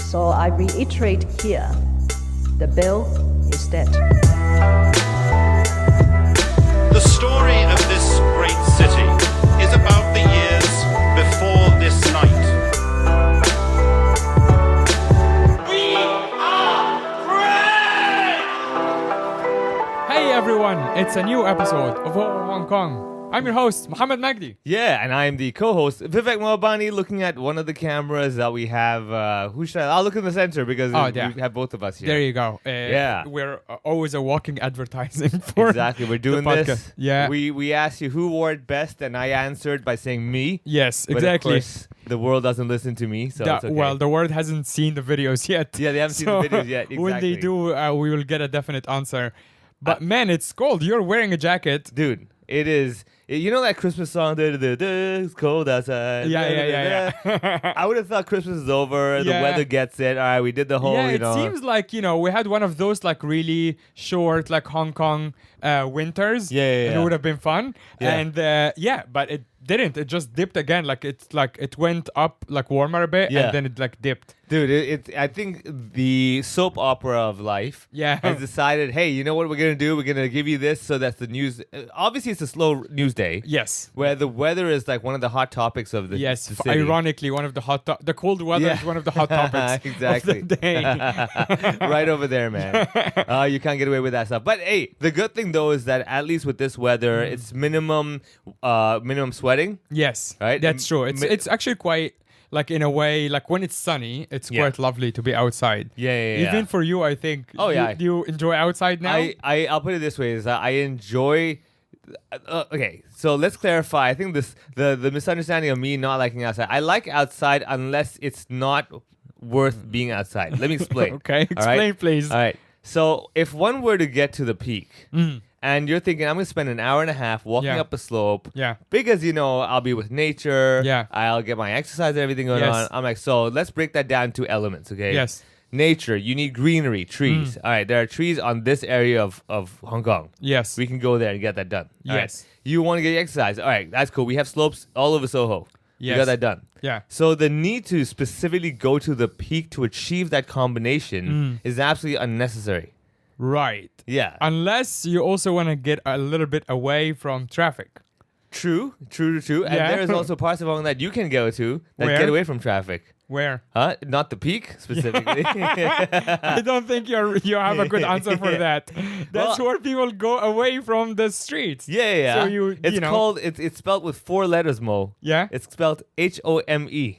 So I reiterate here, the bill is dead. The story of this great city is about the years before this night. We are free! Hey everyone, it's a new episode of Hong Kong. I'm your host, Mohammed Magdi. Yeah, and I'm the co-host, Vivek Mohabani, looking at one of the cameras that we have. Who should I'll look in the center because we have both of us here. There you go. Yeah. We're always a walking advertising for Exactly, we're doing the podcast. this. Yeah. We asked you who wore it best, and I answered by saying me. Yes, But exactly. of course, the world doesn't listen to me, so it's okay. Well, the world hasn't seen the videos yet. Yeah, they haven't seen the videos yet. Exactly. When they do, we will get a definite answer. But man, it's cold. You're wearing a jacket. Dude, it is. You know that Christmas song, it's cold outside. Yeah. I would have thought Christmas is over, the Yeah. weather gets it. All right, we did the whole, Yeah, it seems like, we had one of those like really short like Hong Kong winters. Yeah. And it would have been fun. Yeah. And but it didn't. It just dipped again. Like it went up like warmer a bit Yeah. and then it like dipped. Dude, I think the soap opera of life has decided, hey, you know what we're going to do? We're going to give you this so that's the news. Obviously, it's a slow news day. Yes. Where the weather is like one of the hot topics of the the city. Ironically, one of the the cold weather is one of the hot topics exactly. of the day. Right over there, man. You can't get away with that stuff. But hey, the good thing though is that at least with this weather, it's minimum sweating. Yes, right? That's true. It's actually quite like in a way like when it's sunny, it's quite lovely to be outside. Yeah. Even for you, I think. Oh yeah. Do you enjoy outside now? I'll put it this way: is that I enjoy. Okay, so let's clarify. I think the misunderstanding of me not liking outside. I like outside unless it's not worth being outside. Let me explain. Okay, explain, please. All right. So if one were to get to the peak, and you're thinking I'm going to spend an hour and a half walking up a slope, because I'll be with nature. I'll get my exercise and everything going on. I'm like, so let's break that down to elements. Okay. Yes. Nature, you need greenery, trees. All right, there are trees on this area of Hong Kong. Yes. We can go there and get that done. All Yes. right. You want to get your exercise. All right, that's cool. We have slopes all over Soho. Yes. We got that done. Yeah. So the need to specifically go to the peak to achieve that combination is absolutely unnecessary. Right. Yeah. Unless you also want to get a little bit away from traffic. True. And there is also parts of Hong Kong that you can go to that Where? get away from traffic. Where? Not the peak specifically. I don't think you have a good answer for that. That's where people go away from the streets. Yeah. So it's called. It's spelled with 4 letters, Mo. Yeah. It's spelled HOME.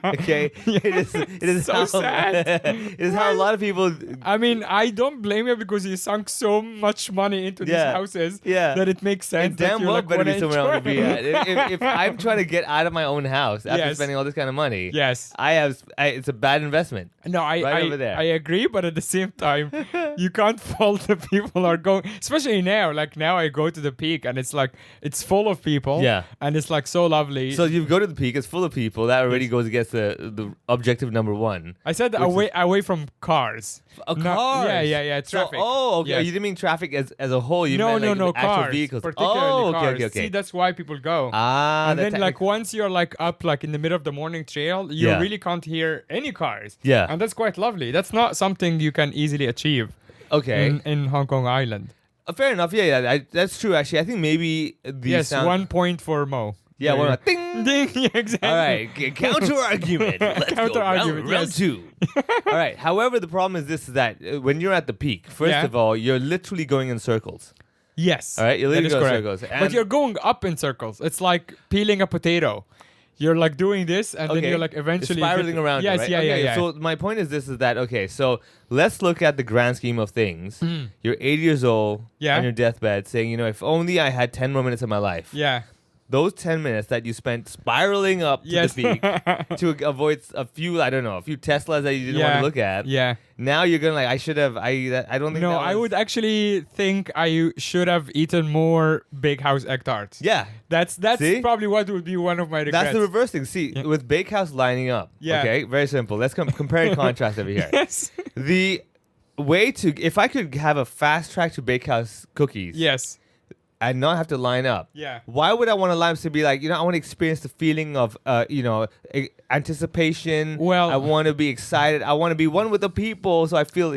Okay. It is so how, sad. It is how a lot of people. I mean, I don't blame you because you sunk so much money into these houses that it makes sense. It's damn that you well better wanna be somewhere else to enjoy. be at. If I'm trying to get out of my own house after spending all this kind of money, yes, it's a bad investment. No, over there. I agree, but at the same time, you can't fault the people are going. Especially now, like now, I go to the peak and it's like it's full of people. Yeah, and it's like so lovely. So you go to the peak, it's full of people. That already goes against the objective number one. I said away from cars. Cars. Yeah. Traffic. So, okay. Yes. You didn't mean traffic as a whole. You no, meant no, actual cars. vehicles. Particularly cars. Okay. See, that's why people go. And then like once you're like up like in the middle of the morning trail, you really can't hear any cars. Yeah. And that's quite lovely. That's not something you can easily achieve. Okay. In Hong Kong Island. Fair enough. Yeah. That's true. Actually, I think maybe the 1 point for Mo. Yeah, one ding. Ding. Yeah, exactly. All right, counter argument. Let's go. Round 2. All right. However, the problem is this: is that when you're at the peak, first of all, you're literally going in circles. Yes. All right, you're literally going in circles, but you're going up in circles. It's like peeling a potato. You're like doing this, and then you're like eventually spiraling around. Yes, right? yeah. So my point is this: is that okay? So let's look at the grand scheme of things. You're 80 years old on your deathbed, saying, if only I had 10 more minutes of my life. Yeah. Those 10 minutes that you spent spiraling up to the peak to avoid a few Teslas that you didn't want to look at. Yeah. Now you're going I should have, I don't think No, I would actually think I should have eaten more big house egg tarts. Yeah. That's probably what would be one of my regrets. That's the reverse thing. See, with bakehouse lining up. Yeah. Okay, very simple. Let's compare and contrast over here. Yes. The way if I could have a fast track to bakehouse cookies. Yes. and not have to line up. Yeah. Why would I want to line up to be like, I want to experience the feeling of, anticipation. Well, I want to be excited. I want to be one with the people. So I feel,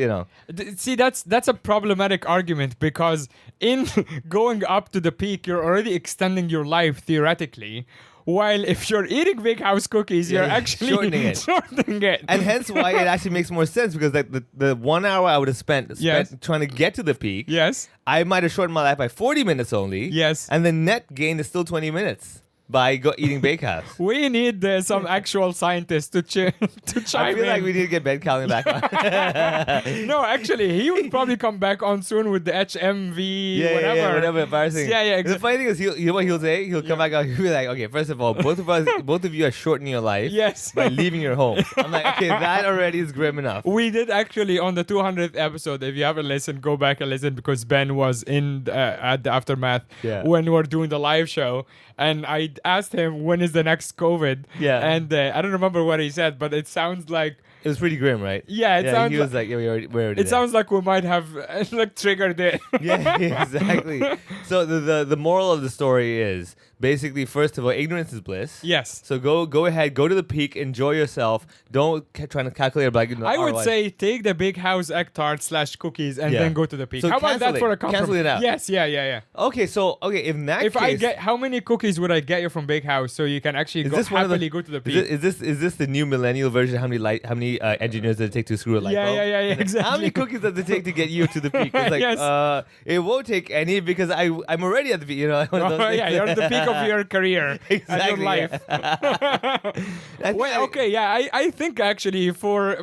See, that's a problematic argument because in going up to the peak, you're already extending your life theoretically. While if you're eating big house cookies, you're actually shortening it. And hence why it actually makes more sense because like the 1 hour I would have spent trying to get to the peak, I might have shortened my life by 40 minutes only. Yes. And the net gain is still 20 minutes by eating bakehouse. We need some actual scientists to chime in. I feel like we need to get Ben Calvin back on. No, actually, he would probably come back on soon with the HMV, whatever virusing. Yeah, exactly. The funny thing is, you know what he'll say? He'll come back out. He'll be like, okay, first of all, both of you are shortening your life by leaving your home. I'm like, okay, that already is grim enough. We did actually on the 200th episode. If you haven't listened, go back and listen because Ben was in at the aftermath when we were doing the live show. And I asked him when is the next COVID. Yeah. And I don't remember what he said, but it sounds like it was pretty grim, right? Yeah, it sounds. He was like, we're already it sounds like we might have triggered it. yeah, exactly. So the moral of the story is basically, first of all, ignorance is bliss. Yes. So go ahead, go to the peak, enjoy yourself. Don't try to calculate like. I would say take the big house egg tart / cookies and then go to the peak. So how about that for a compromise? Cancel it out. Yes, yeah. Okay, if I get how many cookies would I get you from Big House so you can actually happily go to the peak? Is this the new millennial version? How many engineers does it take to screw a light bulb? Yeah, exactly. How many cookies does it take to get you to the peak? It's like it won't take any because I'm already at the peak. You're at the peak of your career and your life. I think actually for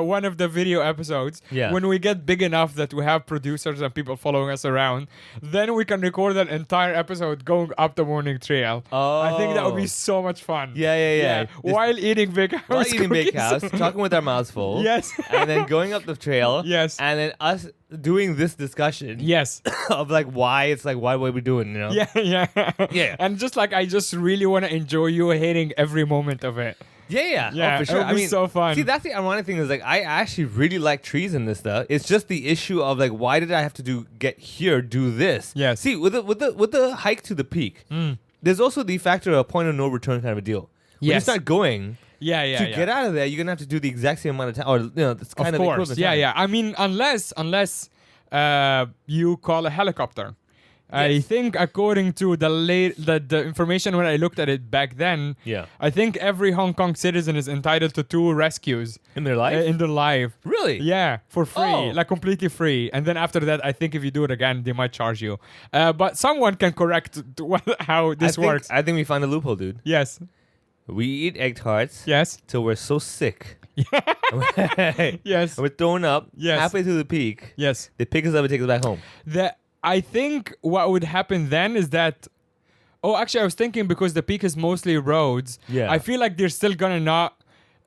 one of the video episodes, when we get big enough that we have producers and people following us around, then we can record an entire episode going up the morning trail. I think that would be so much fun. Yeah. While eating Big House. While eating Big House, talking with our mouths full. Yes. And then going up the trail. Yes. And then us doing this discussion. Yes. Of like why what are we doing, Yeah. And just like I just really want to enjoy you hating every moment of it. Yeah. Oh, for sure. It would be so fun. See, that's the ironic thing is like I actually really like trees in this stuff. It's just the issue of like why did I have to do this? Yeah. See, with the hike to the peak, there's also the factor of a point of no return kind of a deal. When you start going, to get out of there, you're gonna have to do the exact same amount of time, or it's kind of the equivalent time. Yeah. I mean, unless you call a helicopter. I think according to the information when I looked at it back then, I think every Hong Kong citizen is entitled to 2 rescues in their life. Really? Yeah, for free, like completely free. And then after that, I think if you do it again, they might charge you. But someone can correct how this works. I think we found a loophole, dude. Yes. We eat egg tarts. Yes. Till we're so sick. Yes. We're thrown up. Yes. Halfway through the peak. Yes. They pick us up and take us back home. I think what would happen then is that... Oh, actually, I was thinking because the peak is mostly roads. Yeah. I feel like they're still gonna not...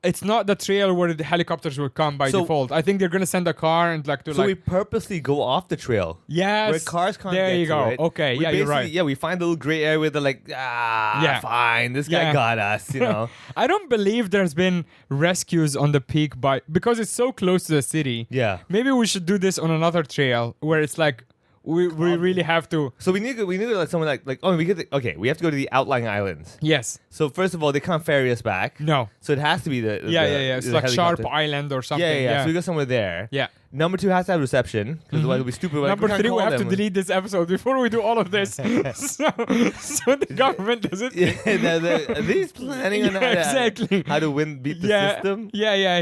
It's not the trail where the helicopters will come by default. I think they're gonna send a car and So we purposely go off the trail. Yes. Where cars can't there get you to go. it. Okay, you're right. Yeah, we find a little gray area where they're like, fine, this guy got us, I don't believe there's been rescues on the peak because it's so close to the city. Yeah. Maybe we should do this on another trail where it's like we really have to. So we need to let someone we have to go to the outlying islands. Yes. So first of all, they can't ferry us back. No. So it has to be the It's like Sharp Island or something. Yeah. So we go somewhere there. Yeah. Number 2 has to have reception because otherwise it'll be stupid. Number 3, we have to delete this episode before we do all of this. so the government doesn't. Are these planning on how to beat the system? Yeah.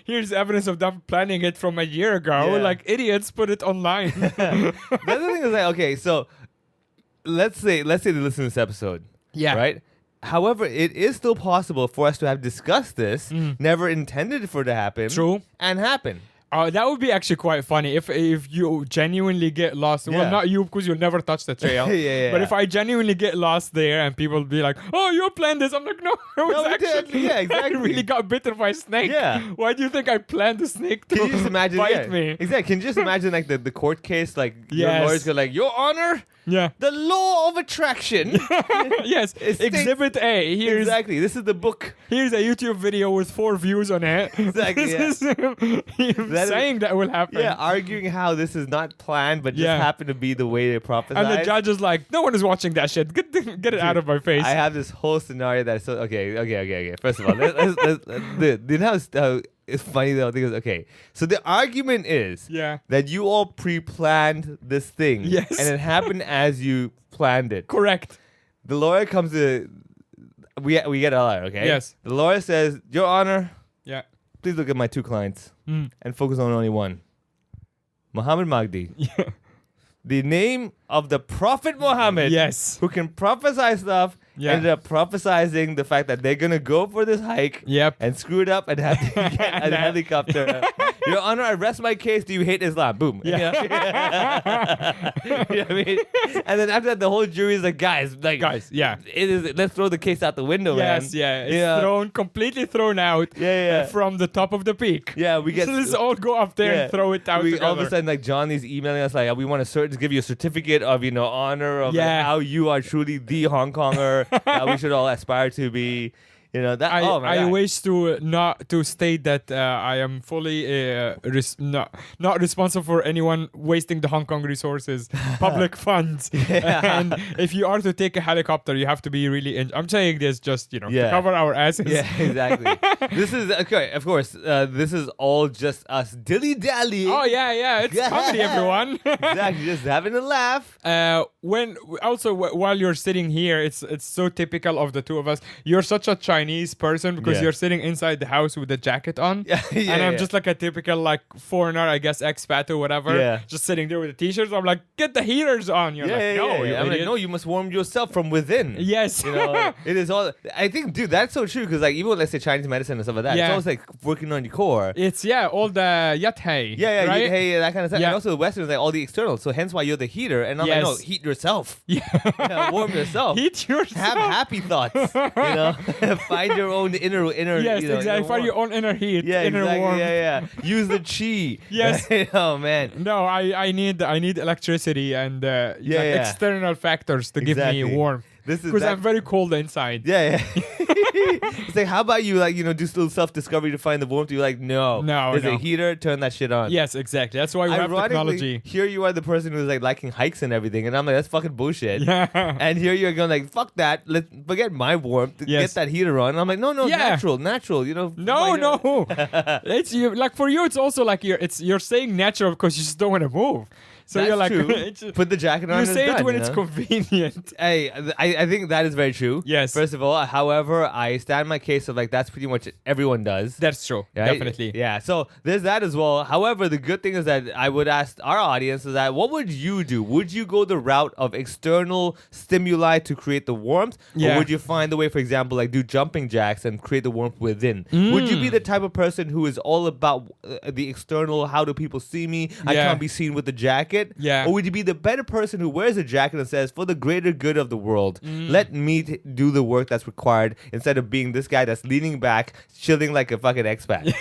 Here's evidence of them planning it from a year ago. Yeah. Like idiots put it online. The other thing is like, okay, so let's say they listen to this episode. Yeah. Right? However, it is still possible for us to have discussed this, never intended for it to happen. True. And happen. That would be actually quite funny if you genuinely get lost. Well, not you because you'll never touch the trail. But if I genuinely get lost there and people be like, "Oh, you planned this," I'm like, "No, I was actually exactly. I really got bitten by a snake. Yeah. Why do you think I planned the snake to Can you just imagine, bite me? Exactly. Can you just imagine like the court case, like your Yes. lawyers go like, "Your Honor, Yeah. The law of attraction. Yes. Exhibit A. Here's exactly. This is the book. Here's a YouTube video with 4 views on it. Exactly. This is him saying that will happen. Yeah, arguing how this is not planned, but just happened to be the way they prophesied. And the judge is like, no one is watching that shit. Get it out of my face. I have this whole scenario that's so okay. First of all, it's funny though because so the argument is that you all pre-planned this thing, yes, and it happened as you planned it. Correct. The lawyer comes to we get a lawyer, okay? Yes. The lawyer says, Your Honor, please look at my 2 clients and focus on only one, Mohammed Magdi. Yeah. The name of the Prophet Muhammad, yes, who can prophesy stuff, ended up prophesizing the fact that they're going to go for this hike and screw it up and have to get a helicopter. Your Honor, I rest my case. Do you hate Islam? Boom. Yeah. You know what I mean? And then after that, the whole jury is like, guys, let's throw the case out the window, man. It's completely thrown out from the top of the peak. Yeah, we get... So let's all go up there and throw it out together. All of a sudden, like, Johnny's emailing us like, we want to give you a certificate of, honor of how you are truly the Hong Konger that we should all aspire to be. I wish to not to state that I am fully not responsible for anyone wasting the Hong Kong resources, public funds. And if you are to take a helicopter, you have to be really. I'm saying this just to cover our asses. Yeah, exactly. This is okay. Of course, this is all just us dilly dally. Oh yeah, it's comedy, everyone. Exactly, just having a laugh. While you're sitting here, it's so typical of the two of us. You're such a Chinese person because you're sitting inside the house with the jacket on, and I'm just like a typical like foreigner, I guess, expat or whatever, just sitting there with the t-shirts. I'm like, get the heaters on. You're I'm like, no, you must warm yourself from within. Yes, it is all. I think, dude, that's so true because like even with, let's say, Chinese medicine and stuff like that, it's always like working on your core. It's all the yat hei, right? Hey, that kind of stuff. And also the Western is like all the external, so hence why you're the heater. And I'm like, no, heat yourself. Warm yourself. Heat yourself. Have happy thoughts. Find your own inner. Yes, exactly. Find your own inner heat. Yeah, inner exactly. warmth. Yeah. Use the chi. Yes. Oh man. No, I need electricity and external factors to give me warmth. Because I'm very cold inside. Yeah. It's like, how about you, like, do little self-discovery to find the warmth? You're like, no. There's a heater, turn that shit on. Yes, exactly. That's why we have technology. Here you are the person who's like liking hikes and everything. And I'm like, that's fucking bullshit. Yeah. And here you're going like, fuck that. Let's forget my warmth. Get that heater on. And I'm like, no, natural. No. It's like for you, it's also like you're saying natural because you just don't want to move. So that's you're like, true. Put the jacket on. You say it when it's convenient. Hey, I think that is very true. Yes. First of all, however, I stand my case of like that's pretty much everyone does. That's true. Right? Definitely. Yeah. So there's that as well. However, the good thing is that I would ask our audience is that what would you do? Would you go the route of external stimuli to create the warmth, or would you find the way, for example, like do jumping jacks and create the warmth within? Would you be the type of person who is all about the external? How do people see me? I can't be seen with the jacket. Yeah. Or would you be the better person who wears a jacket and says, for the greater good of the world, let me do the work that's required instead of being this guy that's leaning back, chilling like a fucking expat?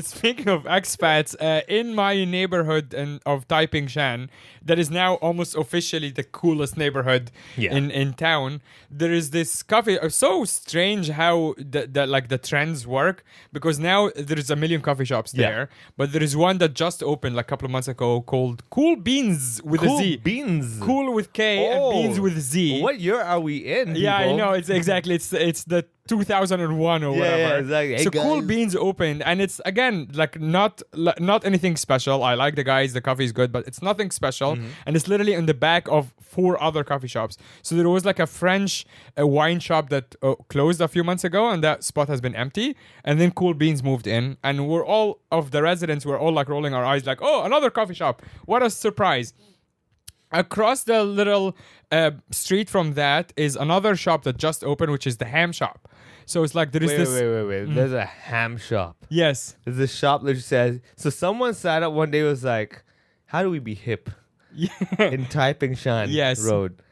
Speaking of expats, in my neighborhood of Tai Ping Shan, that is now almost officially the coolest neighborhood in town, there is this coffee. So strange how the trends work, because now there's a million coffee shops there, but there is one that just opened like a couple of months ago called Kool Beans with a Z. Beans. Kool with K and Beans with Z. What year are we in? Yeah, people? I know. It's exactly. It's the 2001 or whatever. Yeah, exactly. Hey, so guys. Kool Beans opened, and it's again like not anything special. I like the guys, the coffee is good, but it's nothing special. And it's literally in the back of 4 other coffee shops. So there was like a French wine shop that closed a few months ago, and that spot has been empty. And then Kool Beans moved in, and we're all of the residents were all like rolling our eyes, like, oh, another coffee shop! What a surprise! Across the little street from that is another shop that just opened, which is the ham shop. So it's like there is this. Wait. There's a ham shop. Yes. There's a shop that says. So someone sat up one day and was like, "How do we be hip?" In Tai Ping Shan Road.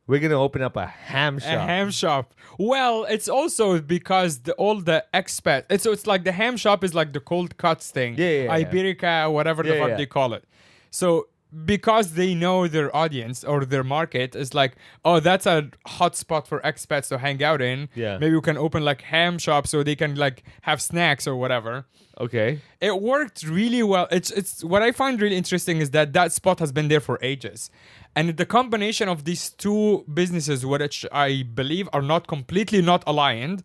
We're gonna open up a ham shop. A ham shop. Well, it's also because all the expats. So it's like the ham shop is like the cold cuts thing. Yeah. Iberica, whatever the fuck they call it. So because they know their audience or their market is like, oh, that's a hot spot for expats to hang out in. Yeah. Maybe we can open like ham shops so they can like have snacks or whatever. Okay. It worked really well. It's what I find really interesting is that spot has been there for ages. And the combination of these two businesses, which I believe are not completely not aligned,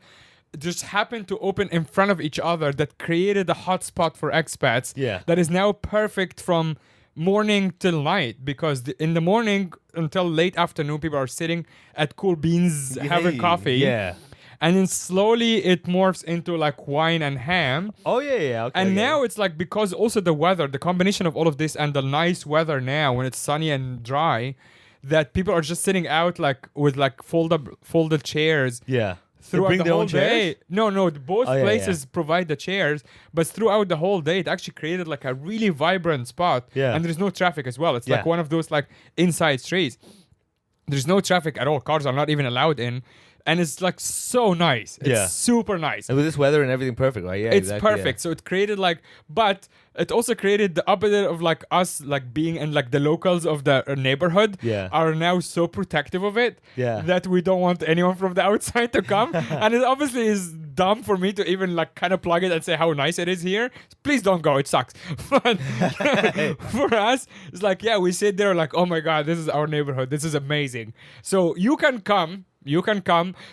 just happened to open in front of each other, that created a hotspot for expats. Yeah. That is now perfect from morning till night, because in the morning until late afternoon, people are sitting at Kool Beans having coffee. Yeah. And then slowly it morphs into like wine and ham. Oh, yeah. Okay. And now it's like, because also the weather, the combination of all of this and the nice weather now when it's sunny and dry, that people are just sitting out like with like folded chairs. Yeah. Throughout the whole day. Chairs? No, both places provide the chairs, but throughout the whole day, it actually created like a really vibrant spot. Yeah. And there's no traffic as well. It's like one of those like inside streets. There's no traffic at all. Cars are not even allowed in. And it's like so nice. It's super nice. And with this weather and everything perfect, right? Yeah, it's perfect. So it created like, but it also created the opposite of like us like being in like the locals of the neighborhood are now so protective of it that we don't want anyone from the outside to come. And it obviously is dumb for me to even like kind of plug it and say how nice it is here. Please don't go. It sucks. But for us, it's like, we sit there like, oh my God, this is our neighborhood. This is amazing. So you can come.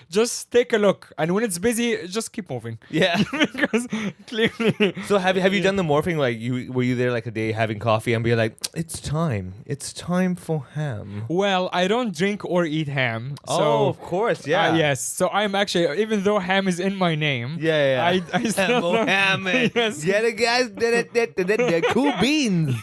Just take a look, and when it's busy, just keep moving. Yeah, because clearly. So have you done the morphing? Like, were you there like a day having coffee and be like, it's time for ham? Well, I don't drink or eat ham. So, of course, yeah. Yes, so I'm actually, even though ham is in my name. I still ham. Yes. Yeah, the guys Kool Beans.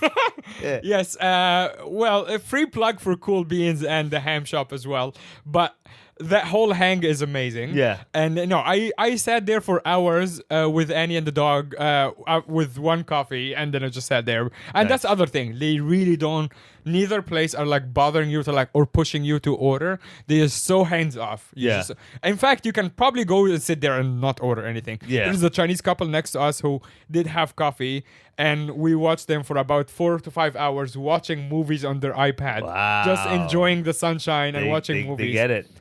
Yes. Well, a free plug for Kool Beans and the ham shop as well, but. That whole hang is amazing. Yeah. And I sat there for hours with Annie and the dog with one coffee, and then I just sat there. And that's the other thing. They really don't, neither place are like bothering you to like, or pushing you to order. They are so hands off. In fact, you can probably go and sit there and not order anything. Yeah. There's a Chinese couple next to us who did have coffee, and we watched them for about 4 to 5 hours watching movies on their iPad. Wow. Just enjoying the sunshine and watching movies.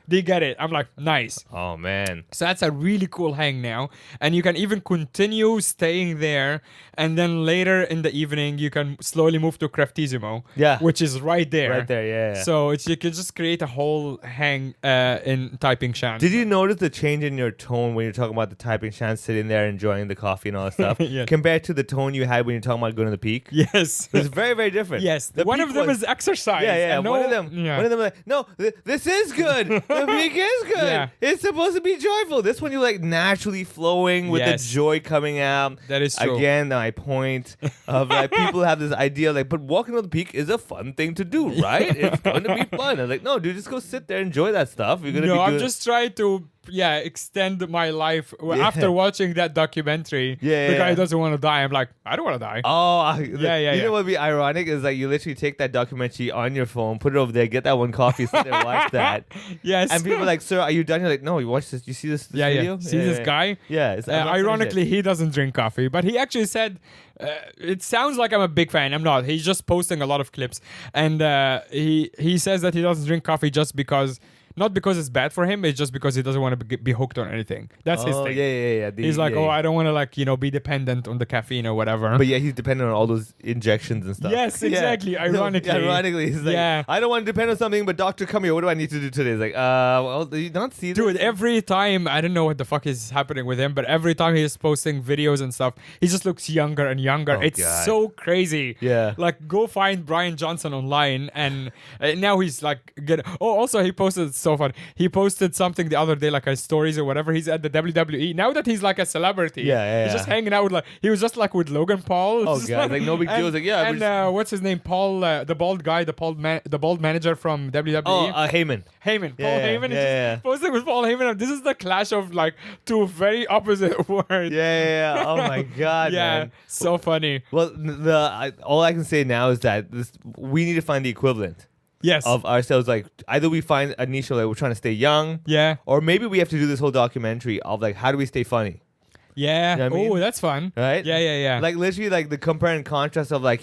They get it. I'm like, nice. Oh, man. So that's a really cool hang now. And you can even continue staying there. And then later in the evening, you can slowly move to Craftissimo. Yeah. Which is right there. Right there, yeah. So you can just create a whole hang in Tai Ping Shan. Did you notice the change in your tone when you're talking about the Tai Ping Shan sitting there enjoying the coffee and all that stuff? Yes. Compared to the tone you had when you're talking about going to the peak? Yes. It's very, very different. Yes. One of them is exercise. Yeah. One of them like, no, this is good. The peak is good. Yeah. It's supposed to be joyful. This one, you're like naturally flowing with the joy coming out. That is true. Again, my point of like people have this idea like, but walking on the peak is a fun thing to do, right? It's going to be fun. I'm like, no, dude, just go sit there, enjoy that stuff. You're gonna I'm just trying to extend my life after watching that documentary. The guy doesn't want to die. I'm like, I don't want to die. Oh, You know what would be ironic is like you literally take that documentary on your phone, put it over there, get that one coffee, sit there, watch that. Yes. And people are like, sir, are you done? You're like, no, you watch this. You see this video? See this guy? Yeah. Ironically, he doesn't drink coffee, but he actually said, it sounds like I'm a big fan. I'm not. He's just posting a lot of clips. And he says that he doesn't drink coffee just because... Not because it's bad for him, it's just because he doesn't want to be hooked on anything. That's his thing. Yeah. He's like, I don't want to like, be dependent on the caffeine or whatever. But he's dependent on all those injections and stuff. Yes, exactly. Ironically. He's like, I don't want to depend on something, but doctor, come here. What do I need to do today? He's like, well, do you not see this? Dude, every time, I don't know what the fuck is happening with him, but every time he's posting videos and stuff, he just looks younger and younger. It's so crazy. Yeah. Like, go find Brian Johnson online, and now he's like, also he posted so fun. He posted something the other day, like a stories or whatever. He's at the WWE. Now that he's like a celebrity, he's just hanging out with like, he was just like with Logan Paul. Oh god, like no big deal. Like and what's his name? Paul, the bald guy, the bald manager from WWE. Oh, Heyman. Paul Heyman. Just posting with Paul Heyman. This is the clash of like two very opposite words. Yeah. Oh my god. Man. So funny. Well, all I can say now is that we need to find the equivalent. Yes. Of ourselves, like either we find a niche like we're trying to stay young, or maybe we have to do this whole documentary of like how do we stay funny. Yeah. You know what I mean? That's fun. Right? Yeah. Like literally, like the compare and contrast of like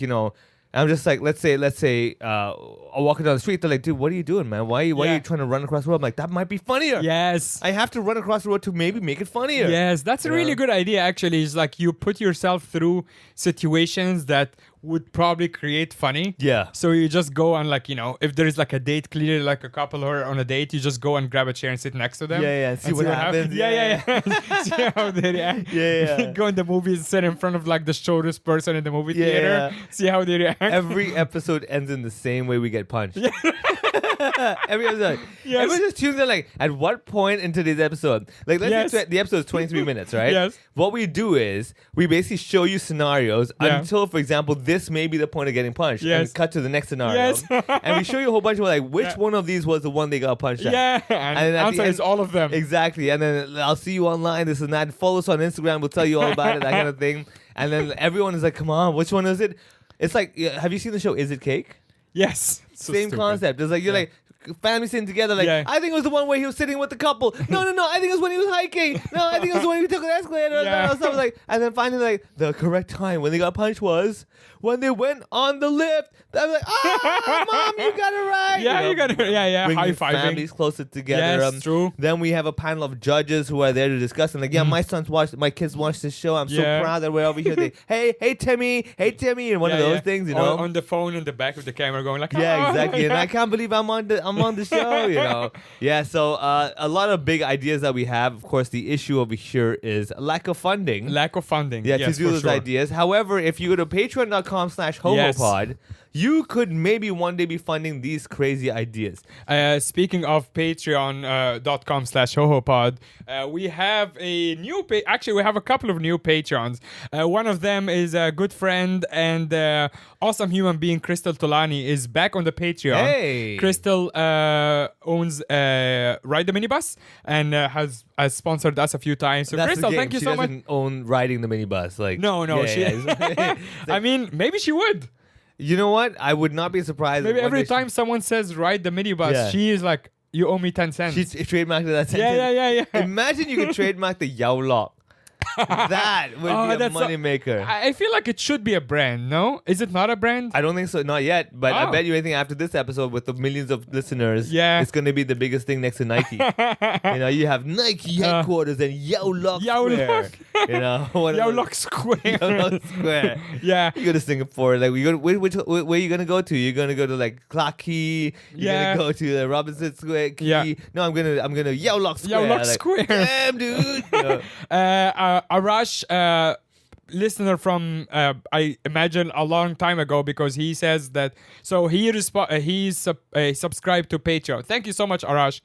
I'm just like, let's say, I'm walking down the street. They're like, dude, what are you doing, man? Why are you trying to run across the road? I'm like, that might be funnier. Yes. I have to run across the road to maybe make it funnier. Yes, that's a really good idea, actually. It's like you put yourself through situations that would probably create funny. Yeah. So you just go and like, if there is like a date, clearly like a couple are on a date, you just go and grab a chair and sit next to them. Yeah. See what happens. Yeah. See how they react. Yeah. Go in the movies, sit in front of like the shortest person in the movie theater. See how they react. Every episode ends in the same way we get punched. Every episode. Yes. Everyone just tunes in like, at what point in today's episode? Like, let's say the episode is 23 minutes, right? Yes. What we do is we basically show you scenarios until, for example, this may be the point of getting punched. Yes. And cut to the next scenario. Yes. And we show you a whole bunch of like, which one of these was the one they got punched at? Yeah. And the answer is all of them. Exactly. And then I'll see you online, this and that. Follow us on Instagram. We'll tell you all about it, that kind of thing. And then everyone is like, come on, which one is it? It's like, have you seen the show Is It Cake? Yes. So Same stupid. concept. It's like, you're like, family sitting together, like, I think it was the one where he was sitting with the couple. No, I think it was when he was hiking. No, I think it was when he took an escalator. Yeah. No, like, and then finally, like, the correct time when they got punched was when they went on the lift. I was like, Mom, you got it right. Yeah, you got it. Yeah. Bringing High-fiving. families closer together. Yes, true. Then we have a panel of judges who are there to discuss. And like, my kids watched this show. I'm so proud that we're over here. They, hey, Timmy, and one of those things, On the phone in the back of the camera going like, yeah, exactly. And I can't believe I'm on the show, Yeah, so a lot of big ideas that we have. Of course, the issue over here is lack of funding. Yeah, to do those ideas. However, if you go to patreon.com/homopod, you could maybe one day be funding these crazy ideas. Speaking of patreon.com/hohopod, we have a new actually we have a couple of new patrons. One of them is a good friend and awesome human being, Crystal Tolani, is back on the Patreon. Hey! Crystal owns Ride the Minibus and has sponsored us a few times. So That's Crystal, thank you so much. She doesn't own riding the minibus. Like, no. I mean, maybe she would. You know what? I would not be surprised. Maybe every time someone says ride the minibus, she is like, you owe me 10 cents. She trademarked that sentence. Yeah. Imagine you could trademark the Yao Lock. That would be a moneymaker. I feel like it should be a brand, no? Is it not a brand? I don't think so, not yet. But I bet you anything after this episode with the millions of listeners, it's going to be the biggest thing next to Nike. You have Nike headquarters and Yao Lock Square. Yao Lock Square. Yao Lock Square. Yeah. You go to Singapore. Like, where are you going to go to? You're going to go to like Clarke Quay. You're going to go to the Robinson Square Quay. Yeah. No, I'm going to Yao Lock Square. Yao Lock Square. Damn, dude. Arash, listener from I imagine a long time ago, because he says that he's subscribed to Patreon. Thank you so much, Arash.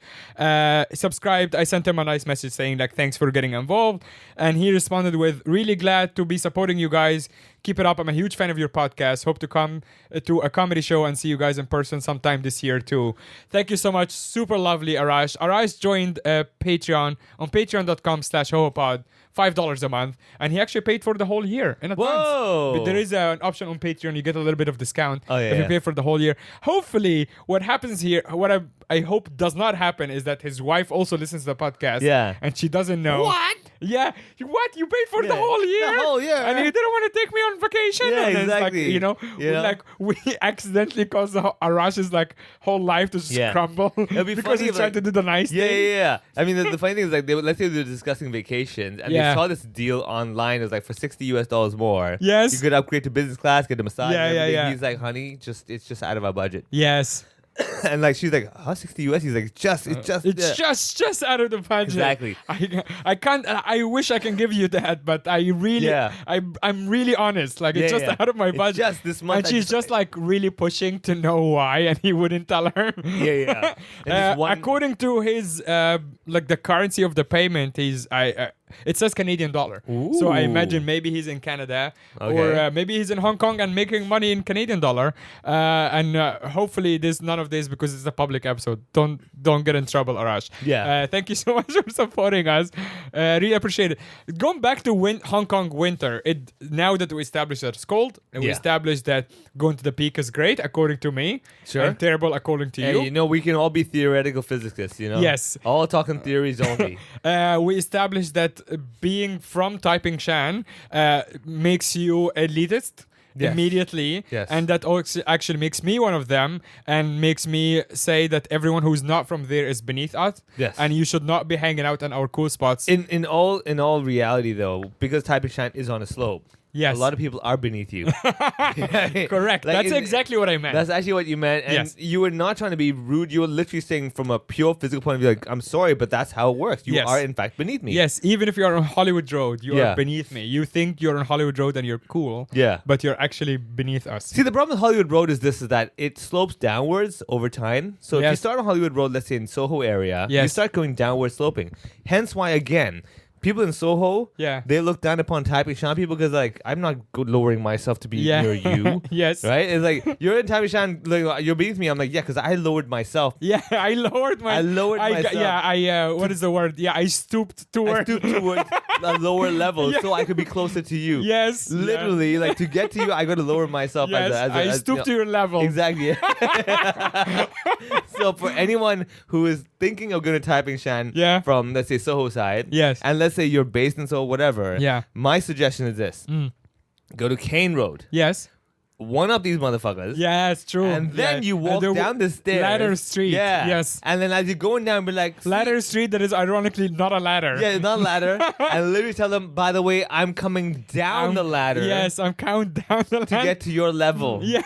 Subscribed. I sent him a nice message saying like thanks for getting involved, and he responded with, really glad to be supporting you guys. Keep it up. I'm a huge fan of your podcast. Hope to come to a comedy show and see you guys in person sometime this year too. Thank you so much. Super lovely, Arash. Arash joined Patreon on patreon.com/hohopod. $5 a month, and he actually paid for the whole year in advance. Whoa! But there is an option on Patreon. You get a little bit of discount if you yeah. pay for the whole year. Hopefully, what happens here, what I hope does not happen, is that his wife also listens to the podcast. Yeah. And she doesn't know. What? Yeah. What? You paid for the whole year? The whole year. And you didn't want to take me on vacation? Yeah, and exactly. It's like, like we accidentally caused Arash's like whole life to just crumble because he tried to do the nice thing. Yeah. I mean, the funny thing is, like, let's say they're discussing vacations, and they saw this deal online. It was like for $60 more. Yes. You could upgrade to business class, get a massage. Yeah. He's like, honey, it's just out of our budget. Yes. And like she's like, huh, $60? He's like, it's just out of the budget. Exactly. I can't. I wish I can give you that, but I really, I'm really honest. Like it's just out of my budget. Just this month. And she's just like really pushing to know why, and he wouldn't tell her. Yeah. According to his like the currency of the payment, it says Canadian dollar. Ooh. So I imagine maybe he's in Canada or maybe he's in Hong Kong and making money in Canadian dollar. And hopefully there's none of this because it's a public episode. Don't get in trouble, Arash. Yeah. Thank you so much for supporting us. Really appreciate it. Going back to Hong Kong winter, now that we established that it's cold, and we established that going to the peak is great, according to me. Sure. And terrible according to you. You we can all be theoretical physicists, Yes. All talking theories only. We established that being from Tai Ping Shan makes you elitist. immediately. Yes. And that actually makes me one of them and makes me say that everyone who's not from there is beneath us. Yes. And you should not be hanging out in our cool spots. In all reality, though, because Tai Ping Shan is on a slope, yes, a lot of people are beneath you. Correct. That's exactly what I meant. That's actually what you meant. And you were not trying to be rude. You were literally saying from a pure physical point of view, like, I'm sorry, but that's how it works. You are, in fact, beneath me. Yes, even if you're on Hollywood Road, you are beneath me. You think you're on Hollywood Road and you're cool, but you're actually beneath us. See, the problem with Hollywood Road is that it slopes downwards over time. So if you start on Hollywood Road, let's say in Soho area, you start going downward sloping. Hence why, again, people in Soho, they look down upon Tai Ping Shan people because, like, I'm not lowering myself to be near you. Yes. Right? It's like, you're in Tai Ping Shan, like, you're beneath me. I'm like, yeah, because I lowered myself. Yeah, I lowered myself. What is the word? Yeah, I stooped towards a lower level so I could be closer to you. Yes. Literally, like, to get to you, I got to lower myself. Yes, I stooped to your level. Exactly. So for anyone who is thinking of going to Tai Ping Shan from, let's say, Soho side, and let's say you're based in Soho, whatever, my suggestion is this. Go to Kane Road. Yes. One up these motherfuckers. Yes, true. And then you walk down the stairs. Ladder Street. Yeah. Yes. And then as you're going down, be like... Ladder Street that is ironically not a ladder. Yeah, not a ladder. And literally tell them, by the way, I'm coming down the ladder. Yes, I'm coming down the ladder. To get to your level. Yeah.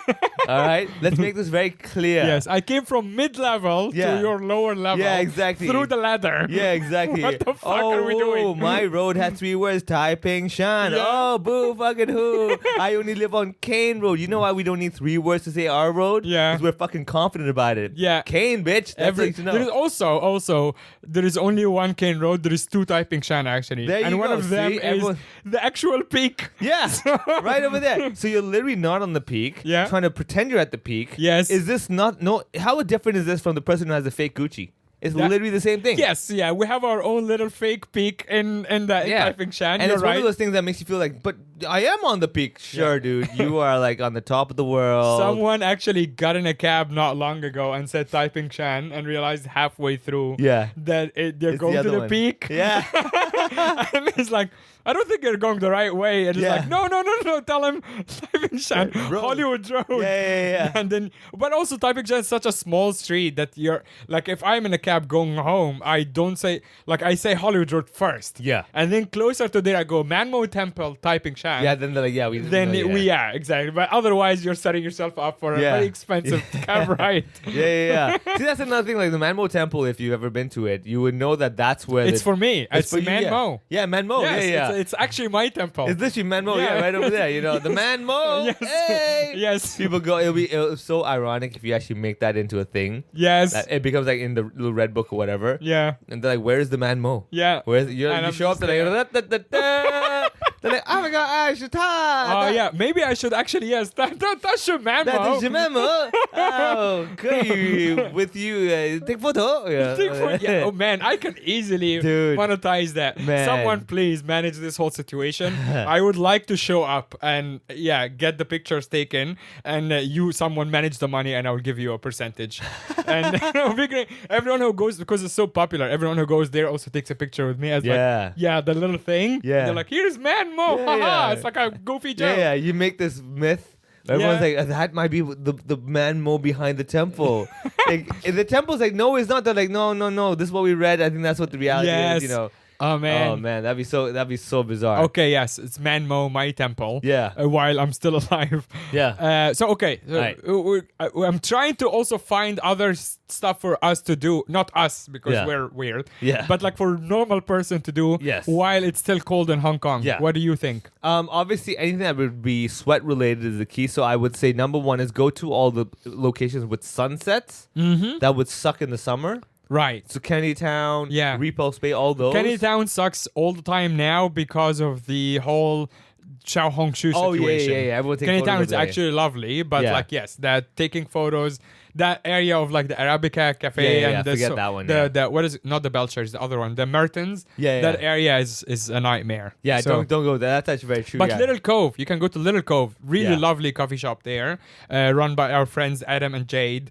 All right? Let's make this very clear. Yes, I came from mid-level to your lower level. Yeah, exactly. Through the ladder. Yeah, exactly. What the fuck are we doing? Oh, my road has 3 words. Tai Ping Shan. Yeah. Oh, boo fucking who. I only live on Kane Road. You know why we don't need 3 words to say our road? Yeah. Because we're fucking confident about it. Yeah. Kane, bitch. That's what you know. There is also, there is only one Kane Road. There is 2 Tai Ping Shan, actually. There and you one go. of them is the actual peak. Yeah. Right over there. So you're literally not on the peak. Yeah. Trying to pretend you're at the peak. Yes. Is this not... No. How different is this from the person who has a fake Gucci? It's literally the same thing. Yes, yeah. We have our own little fake peak in Tai Ping Shan. And You're it's right. one of those things that makes you feel like, but I am on the peak. Sure, dude. You are like on the top of the world. Someone actually got in a cab not long ago and said Tai Ping Shan and realized halfway through that they're going to the peak. Yeah. And it's like, I don't think you're going the right way. And it's like, no. Tell him Tai Ping Shan, Hollywood Road. Yeah. And then, but also Tai Ping Shan is such a small street that you're like, if I'm in a cab going home, I don't say, like, I say Hollywood Road first. Yeah. And then closer to there, I go Manmo Temple, Tai Ping Shan. Yeah, then they're like, we exactly. But otherwise, you're setting yourself up for a very expensive cab ride. Yeah. See, that's another thing. Like the Manmo Temple, if you've ever been to it, you would know that's where it's for me. It's for Manmo. Yeah, Manmo. Yes, it's actually my temple. It's literally Manmo. Yeah, right over there. You know, the Manmo. Yes. Hey. Yes. People go. It'll be so ironic if you actually make that into a thing. Yes. That it becomes like in the little red book or whatever. Yeah. And they're like, "Where's the Manmo?" Yeah. Where's you show up? They're like, they're like, "Oh my god, I should talk." Oh yeah, maybe I should actually that's your Manmo. That is your Manmo. Oh, good. With you, take photo. Yeah. Oh man, I can easily monetize that. Man. Someone please manage this whole situation. I would like to show up and get the pictures taken, and someone manage the money, and I will give you a percentage. And it'll be great. Everyone who goes, because it's so popular, everyone who goes there also takes a picture with me as the little thing. Yeah. They're like, here's Manmo. It's like a goofy joke. Yeah, you make this myth. Everyone's like, that might be the Manmo behind the temple. Like, the temple's like, no, it's not. They're like, no. This is what we read. I think that's what the reality is. You know. Oh man, that'd be so bizarre. Okay, yes, it's Manmo, my temple. Yeah. While I'm still alive. Yeah. I'm trying to also find other stuff for us to do, not us because we're weird. Yeah. But like for a normal person to do. Yes. While it's still cold in Hong Kong. Yeah. What do you think? Obviously, anything that would be sweat related is the key. So I would say number 1 is go to all the locations with sunsets that would suck in the summer. Right. So Kennedy Town, Repulse Bay, all those. Kennedy Town sucks all the time now because of the whole Chao Hong Shu situation. Yeah. Everyone takes Kennedy photos Town of is it. actually lovely, but that taking photos, that area of like the Arabica Cafe and forget that one. The what is it? Not the Belchers, the other one, the Mertens. That area is a nightmare. Yeah, so, don't go there. That's actually very true. But Little Cove, you can go to Little Cove, really lovely coffee shop there, run by our friends Adam and Jade.